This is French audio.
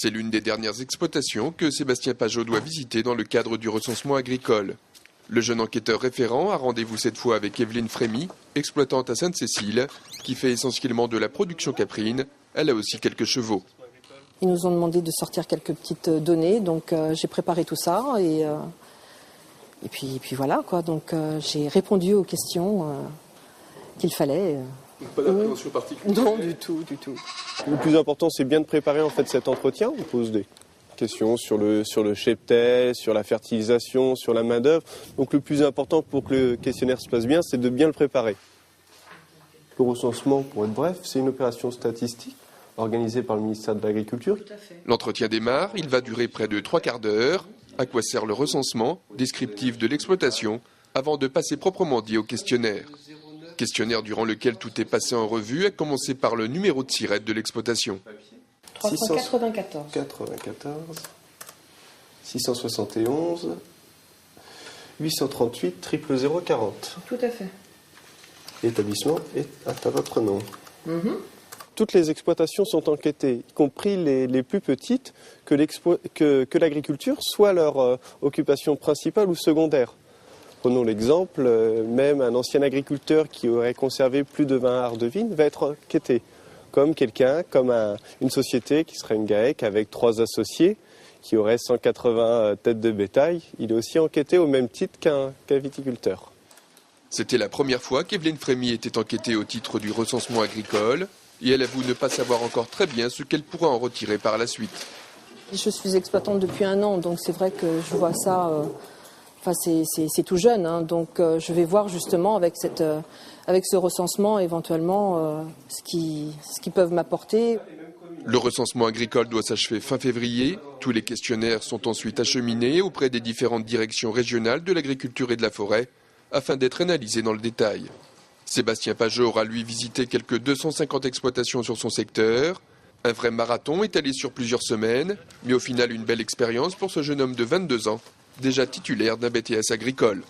C'est l'une des dernières exploitations que Sébastien Pajot doit visiter dans le cadre du recensement agricole. Le jeune enquêteur référent a rendez-vous cette fois avec Evelyne Frémy, exploitante à Sainte-Cécile, qui fait essentiellement de la production caprine. Elle a aussi quelques chevaux. Ils nous ont demandé de sortir quelques petites données, donc j'ai préparé tout ça et puis voilà quoi. Donc j'ai répondu aux questions qu'il fallait. Pas d'appréhension particulière? Non, du tout. Le plus important, c'est bien de préparer en fait cet entretien. On pose des questions sur le cheptel, sur la fertilisation, sur la main-d'œuvre. Donc le plus important pour que le questionnaire se passe bien, c'est de bien le préparer. Le recensement, pour être bref, c'est une opération statistique organisée par le ministère de l'Agriculture. L'entretien démarre, il va durer près de 3 quarts d'heure. À quoi sert le recensement, descriptif de l'exploitation, avant de passer proprement dit au questionnaire. Questionnaire durant lequel tout est passé en revue, à commencer par le numéro de SIRET de l'exploitation. 394. 671 838 00040. Tout à fait. L'établissement est à votre nom. Toutes les exploitations sont enquêtées, y compris les plus petites, que l'agriculture soit leur occupation principale ou secondaire. Prenons l'exemple, même un ancien agriculteur qui aurait conservé plus de 20 arts de vigne va être enquêté. Comme une société qui serait une GAEC avec 3 associés qui aurait 180 têtes de bétail. Il est aussi enquêté au même titre qu'un viticulteur. C'était la première fois qu'Evelyne Frémy était enquêtée au titre du recensement agricole et elle avoue ne pas savoir encore très bien ce qu'elle pourra en retirer par la suite. Je suis exploitante depuis 1 an, donc c'est vrai que je vois ça... c'est tout jeune, hein, donc je vais voir justement avec ce recensement éventuellement ce qu'ils peuvent m'apporter. Le recensement agricole doit s'achever fin février. Tous les questionnaires sont ensuite acheminés auprès des différentes directions régionales de l'agriculture et de la forêt afin d'être analysés dans le détail. Sébastien Pajot aura lui visité quelques 250 exploitations sur son secteur. Un vrai marathon étalé sur plusieurs semaines, mais au final une belle expérience pour ce jeune homme de 22 ans. Déjà titulaire d'un BTS agricole.